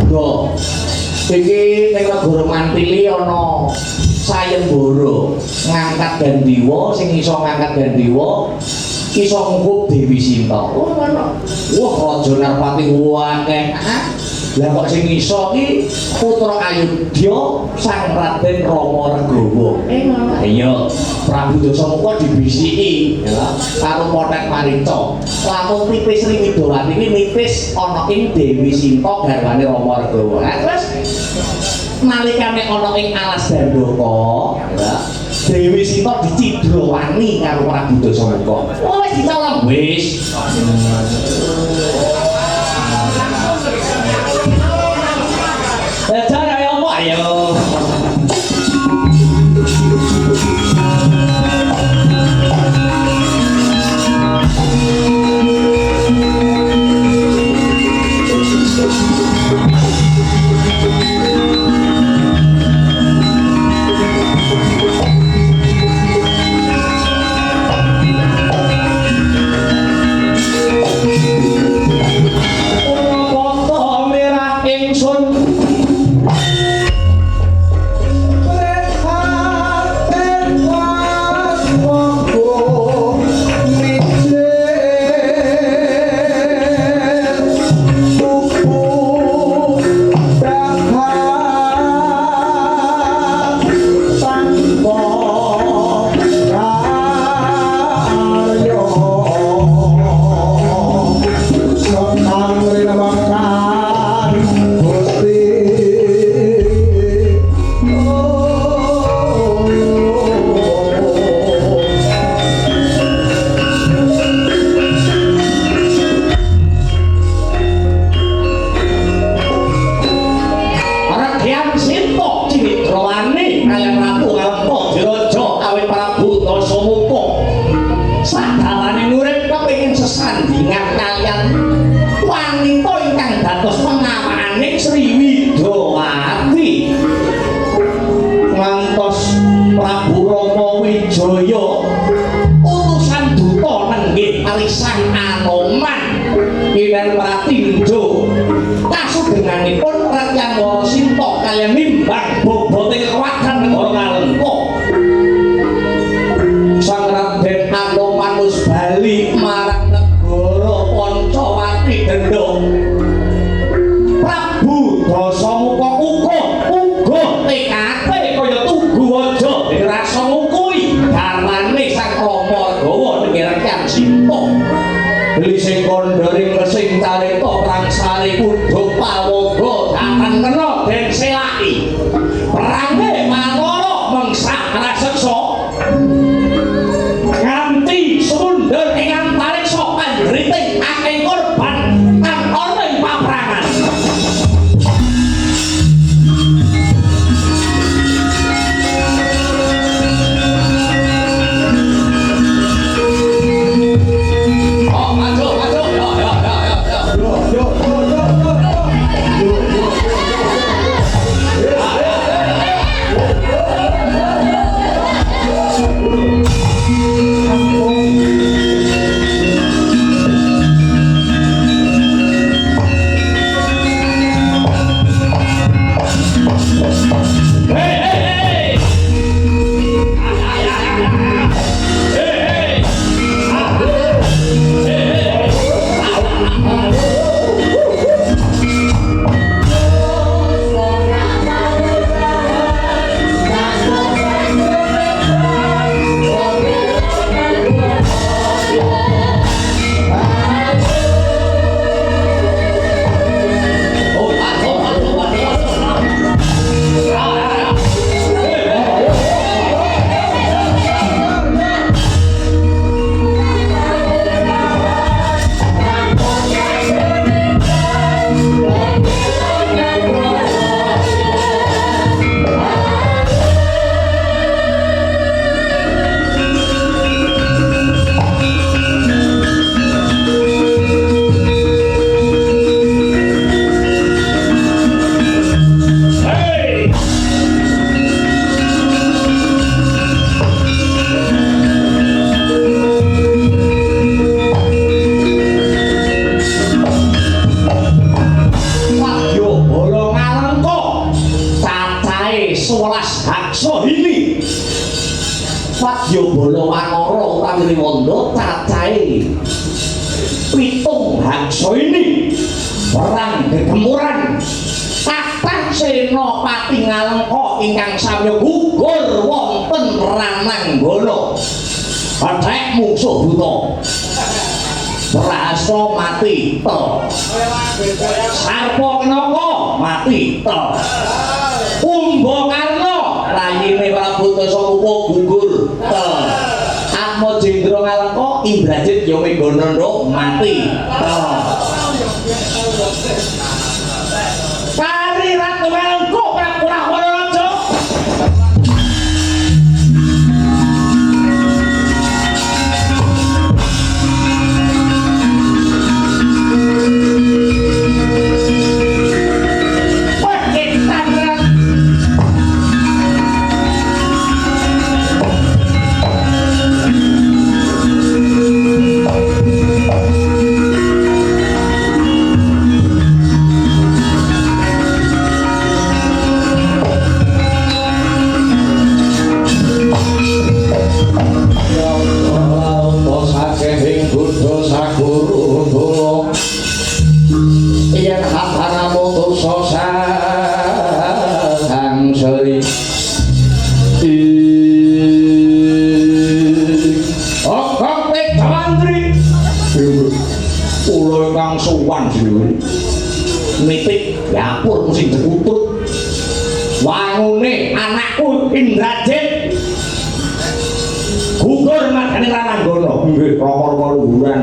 Ado. Iki ning negara Mantili ana sayembara ngangkat gandiwa sing iso ngangkat gandiwa iso ngungkup Dewi Sinta. Oh ngono. Wah Raja Narpati akeh. Lah kok sing iso iki putra Ayodya Sang Raden Rama Regawa. Ngono. Iya, Prabu Dasamuka dibisiki ya karo Potek Marica. Lamun tipis Sriwidawati iki nipis ana ing Dewi Sinta garwane Rama Regawa. Lah terus nalikane ana ing alas Dandaka, ya. Dewi Sinta dicidrawani karo Prabu Dasamuka. Oh wis dicolong wis. Cara apa ayo? Wadyabala Wanara utawi Riwanda cacahe 7 hangsa ini perang gegemuran kathah senopati Ngalengka ingkang samya gugur wonten Rananggana kathah mungsuh buta Prahasta mati to Sarpakenaka mati to Kumbakarna rayine Prabu Dasamuka gugur to Atmajendra Ngalengka Indrajit ya Meghananda mati to Kari Ratu Ngalengka Prabu Rahwana nitik dapur sing dikutut wangune anakku Indrajit gugur madane Rananggana nggih prakara luhuran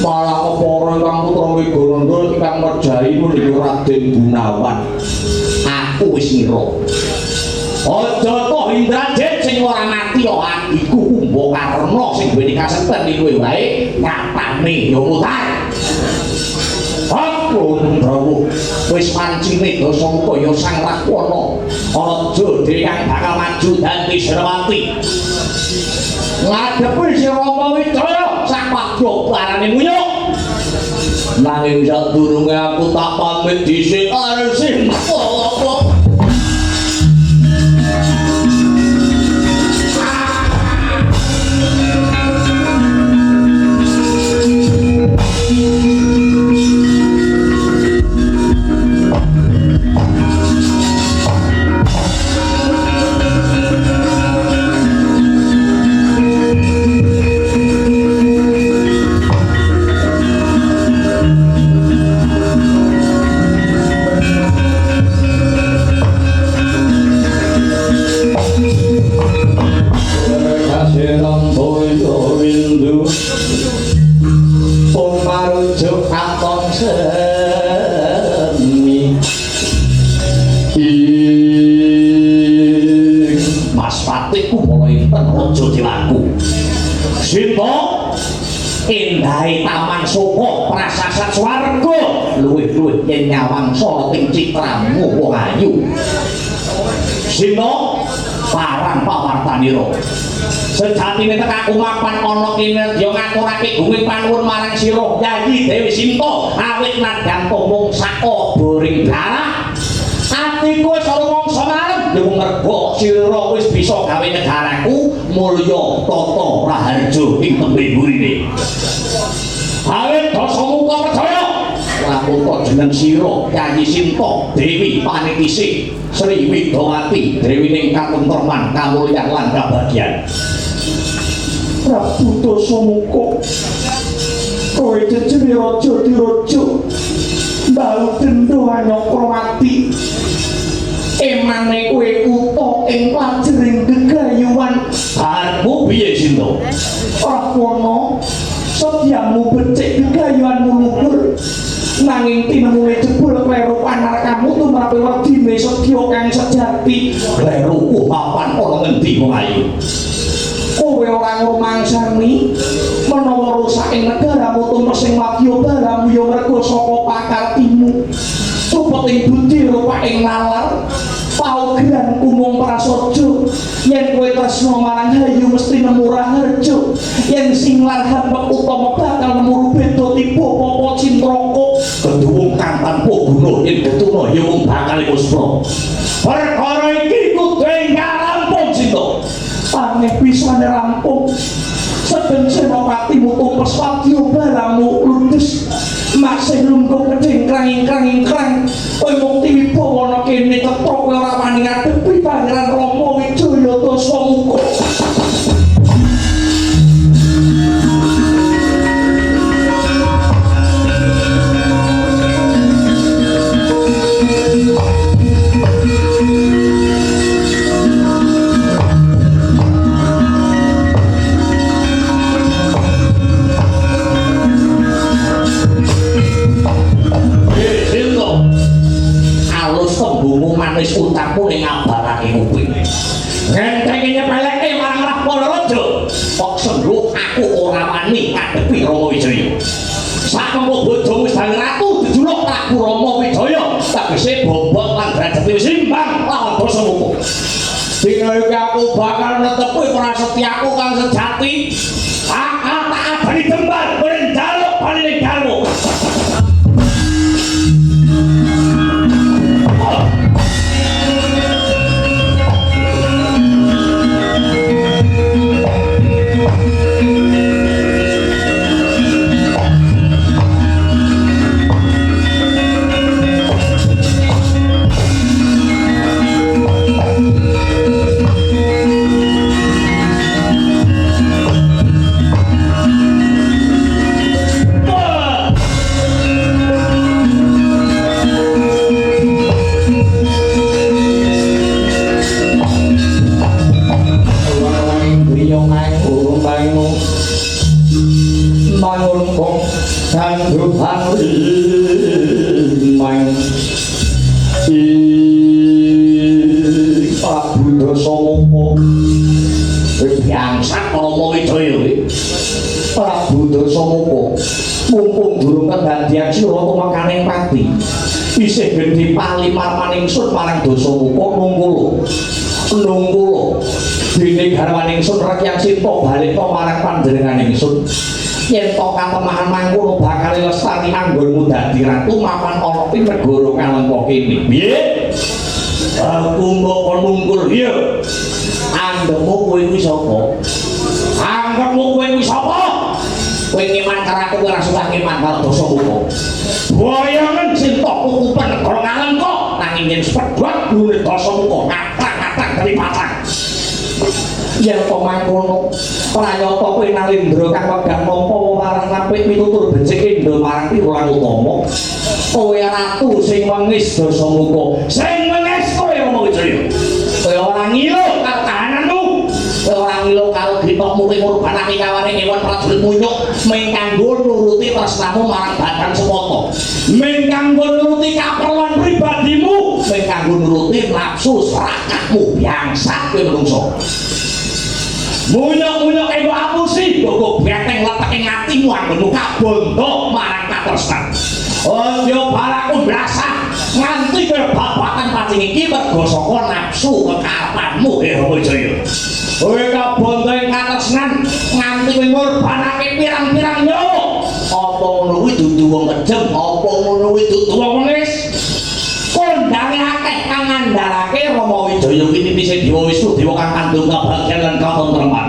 malah kepara ingkang putra Meghananda ingkang merjai menika Raden Gunawan aku wis ngira aja toh Indrajit sing ora mati yo adikku Kumbakarna sing duweni kasepen iki kowe wae nyatane yo mutar aku Prabu wis pancine Dasamuka ya Sang Rahwana aja dhewean bakal maju dadi Senopati ngadepi si Rama Wijaya sak pagyobarane muyuk nanging sadurunge aku tak pamit dhisik arep Sinta Indahai taman Soka prasasat swarga luwih-luwih yen nyawangsa ting citramu wong ayu Sinta parang pawartanira sejatine tekaku mapan ana kene ya ngaturake gunging panuwun marang sira Yayi Dewi Sinta awit nadyan mung saka boring darah atiku wis ora mangsa marem yo mergo sira wis bisa gawe negaraku mulya tata raharja ing tembe burine awit Dasamuka percaya lamun jeneng sira Yayi Sinta Dewi Panikisi Sri Widawati Dewi ning katentreman kamulyan lan kabagyan Prabu Dasamuka kowe jejere raja diraja mbau dendha Anyakrawati emane kowe uta ing lajering gegayuhan harmu piye Sinta Rahwana setiamu becik gegayuhanmu luhur nanging tinemune jebul kleru panarkamu tumrape wedine sedya kang sejati kleru papan ana ngendi wong ayu kowe ora ngrumangsani menawa rusak ing negaramu tumesing wadya baramu ya mergo saka pakartimu supeting budi rupa ing nalar paugeran kumung prasaja yen kowe tresna marang hayu mesti nemu raharja yen sing larhan utama bakal nemu beda tipe apa cintraka keduwung kang tanpa guna yen betuna ya mung bakal puspra perkara iki kudu ing karampung Sinta pameh ucapmu ning ngabarake kuping. Ngenteke nyepeleke marang Rahwana Raja. Kok sengguh aku ora wani ngadepi Rama Wijaya. Sakempo bojomu sedang ratu dijuluk Prabu Rama Wijaya, tegese bobot lan derajate wis imbang lawan Dasamuka. Dina iki aku bakal netepi prasetyaku kang sejati. Tak abani tembar ben njaluk baline garwa. Mumpung durung kedadian sira pemekaning pati isih gedhe palimar maningsun marang Dasamuka nungkula dene garwane ingsun Rakyat Sinta balik marang panjenengan ingsun yen to katemahan mangkono bakal lestari anggonmu dadi ratu mapan ana ing negara Kalengka kene piye aku mbok nungkul ya andemu kowe kuwi sapa anggonmu kowe kuwi sapa kowe ngeman karo aku ora suka ngeman karo Dasamuka. Bayangan Sinta kukupen negara Kalengka nanging yen sepedhot gune Dasamuka ngatrang-ngatrang dari patang. Yen to mangkono pranyata kowe Nalendra kang wegang nampa marang apik mitutur becik Indra marang Tirulang Utama. Kowe ratu sing wengis Dasamuka. Sing wengis kowe Rama Wijaya. Kowe ora ngilo karo kahananmu. Ora ngilo karo ditokmu ing ngorbanake kawane kewan prajurit munyuk mengkanggo nuruti tresnamu marang Bathang Semata. Mengkanggo nuruti kaperluan pribadimu, mengkanggo nuruti nafsu serakahmu biangsa kowe menungso. Munyuk-munyuk kanggo apusi, kok beteng letek ing atimu anggonmu kabondo marang katresnan. Aja balaku blasah nganti kowe babakan pacing iki mergo saka nafsu kekarepanmu Rama Wijaya. Kowe kabondo ing katresnan nganti kowe ngorbanake pirang-pirang nyawa. Apa ngono kuwi dudu wong kejem, apa ngono kuwi dudu wong wengis. Kondange akeh kang ngandharake Rama Wijaya kuwi nitise Dewa Wisnu, dewa kang kandung kabagyan lan katentreman.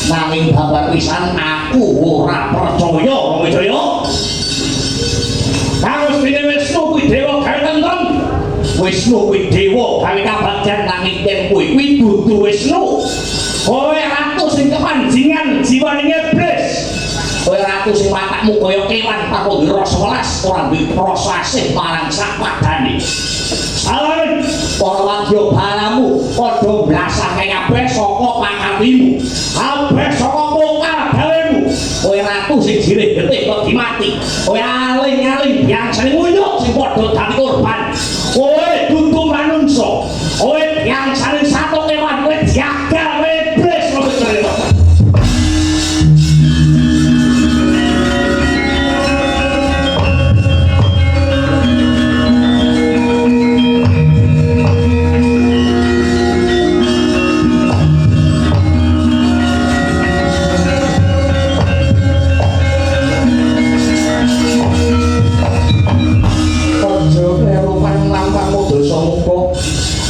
Nanging babar pisan aku ora percaya Rama Wijaya. Kang dene Wisnu kuwi dewa gawe tentrem. Wisnu kuwi dewa gawe kabagyan nanging yen kuwi dudu Wisnu. Kowe ratu sing kepanjingan jiwaning iblis. Kowe ratu sing watakmu kaya kewan takondira 11 ora duwe rasa asih marang sak padane. Salam para wadya balamu padha blasake kabeh saka pangkatimu. Kabeh saka pokal gawemu. Kowe ratu sing jirih getih kok dimati. Kowe aling-aling biangsane munyuk sing padha dadi korban. Kowe dudu manungsa. Kowe biangsane satu kewan kowe jaga kowe iblis kok cerita.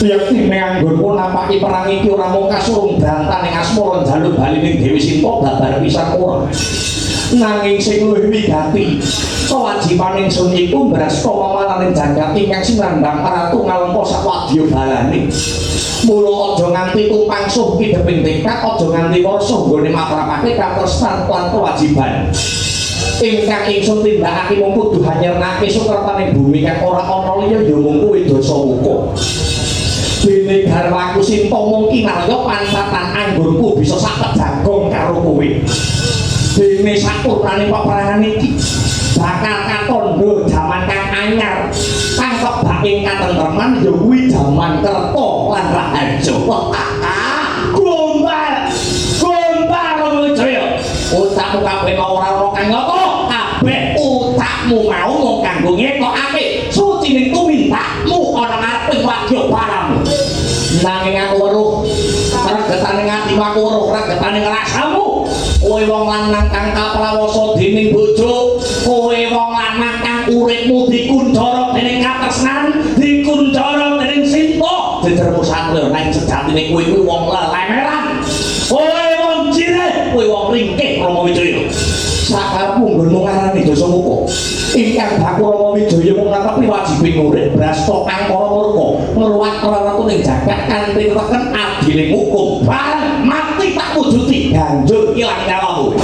Yakti menganggonmu nampaki perang iki ora mung kasurung bantah ning asmara njaluk bali ning Dewi Sinta babar pisan ora. Nanging sing luwih wigati kewajiban ingsun iku mbrasta pamananing jagat ingkang sinandhang ratu ngalengka sak wadya balane. Mula aja nganti tumpang suh kideping tekad, aja nganti warsa nggone matrapake katresnan lan kewajiban. Ingkang ingsun tindakake mung kudu hanyernake sukretaning bumi kang ora ana liya ya mung kuwi Dasamuka. Dene garwaku Sinta mung kinarya pancatan anggonku bisa sak jagong karo kowe. Dene sakurnaning peperangan iki bakal katondo jaman kang anyar kang kebak ing katentreman ya kuwi jaman Mangkerta lan Raharja. Gombal Wijaya. Utakmu kabeh mau ora ana kang ngono. Kabeh utakmu mau mung kanggo ngetokake sucining tumintakmu ana ngareping wadya barang. Nanging aku weruh regetaning atimu, aku weruh regetaning rasamu. Kowe wong lanang kang kaprawoso dening bojo, kowe wong lanang kang uripmu dikunjara dening katresnan, dikunjara dening cinta. Jejermu satya nang sejatine kowe kuwi wong lelemeran. Kowe wong cireh, kowe wong ringkih Rama Wijaya. Sakarepmu nggonmu ngarani dosa muka. Ingkang baku Rama Wijaya mung ngatepi wajibing urip brasta kang para murka ngruwat ratu ning jagat kanthi teken adiling hukum. Bareng mati tak wujuti banjur ilang nyawamu.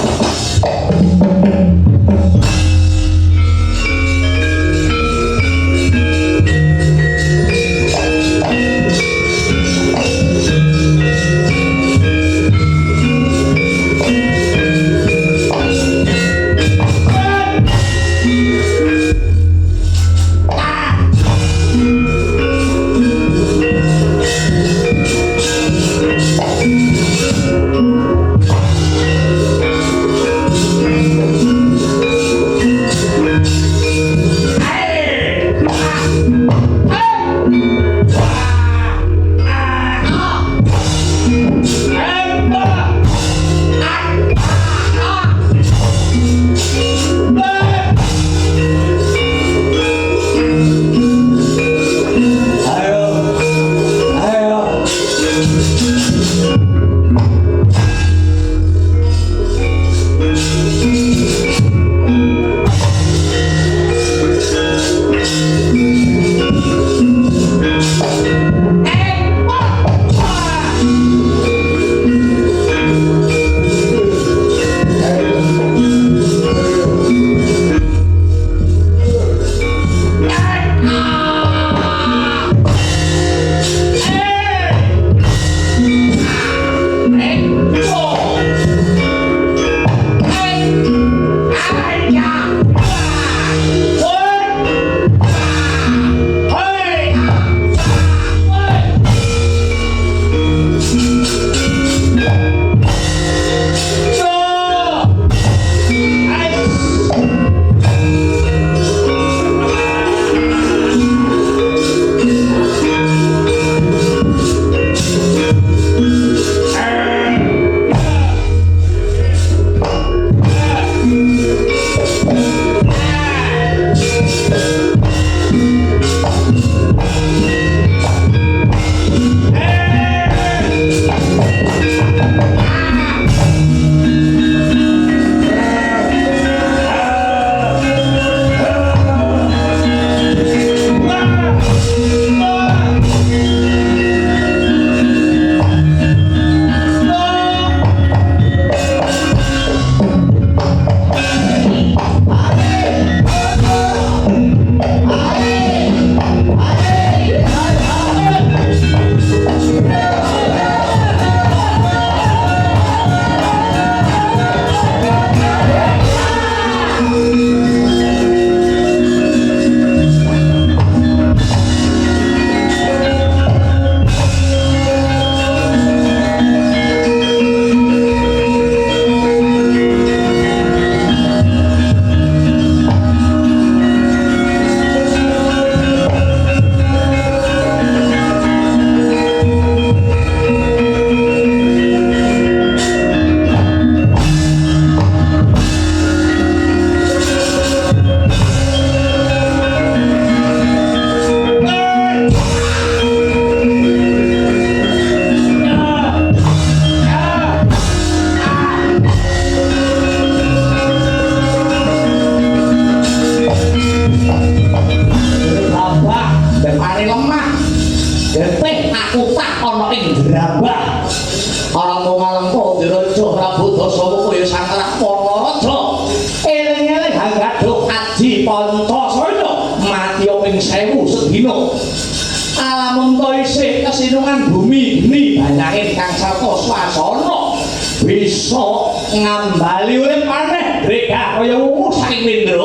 Ngambali urip maneh drega kaya wuwu saking Windra.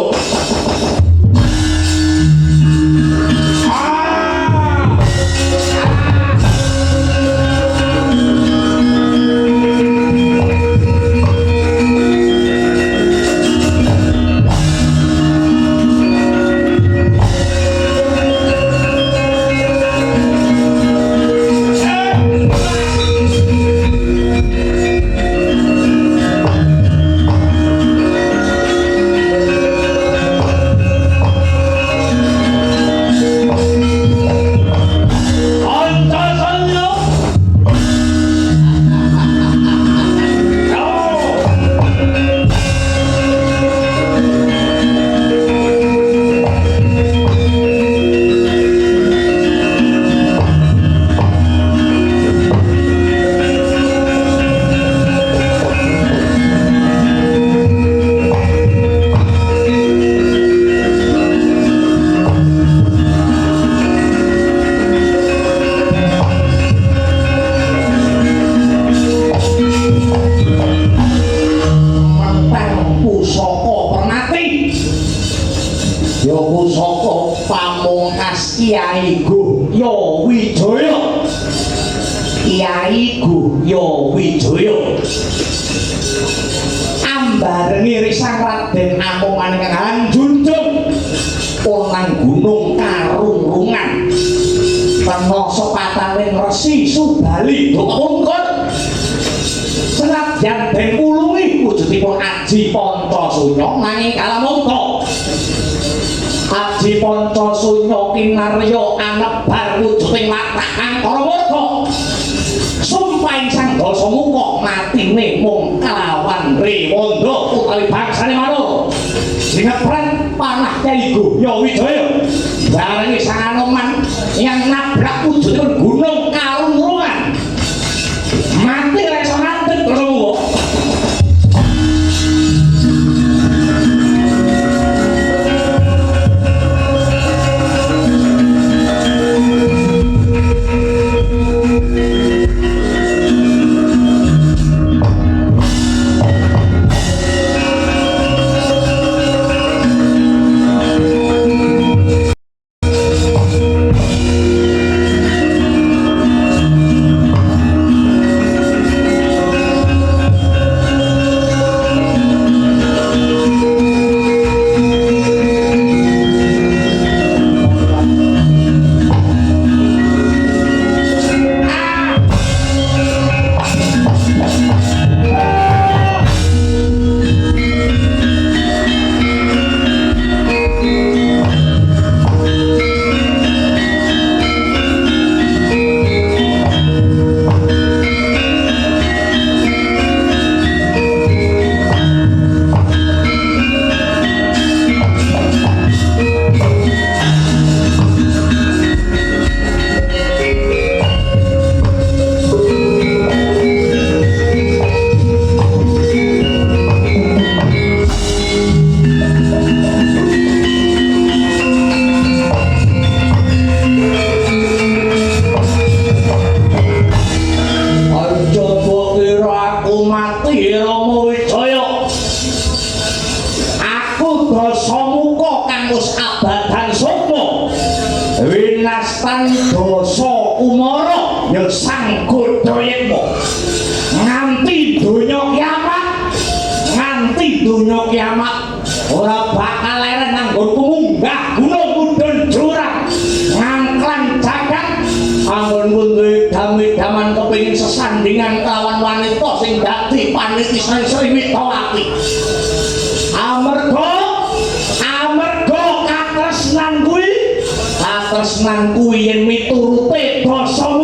Mas Kiai Guhyo Wijaya. Kiai Guhyo Wijaya ambarengi risang Raden Amongan ingkang junjung wonten Gunung Karungrungan kena sepataning Resi Subali Dokapungkur senadyan den ulungi wujudipun Aji Pancasunya nanging kalamangka Aji Pancasunya kinarya anebar wujuding watak angkara murka sumpaing sang Dasamuka matine mung kelawan Rewanda utawi bangsane Maro sinepren panah Kyai Guhyo Wijaya barengi sang Anoman yang nabrak wujudipun Gunung Karungrungan mati reksa nganten Dasamuka. Winastan dosa umara ya sang Godayekmo nganti donya kiamat ora bakal leren nanggonku munggah gunung mundhun jurang ngangklang jagat anggonku duwe dami-daman kepengin sesandingan kelawan wanita sing dadi paniti Sri Mitawati amarga katresnan kuwi yen miturute basa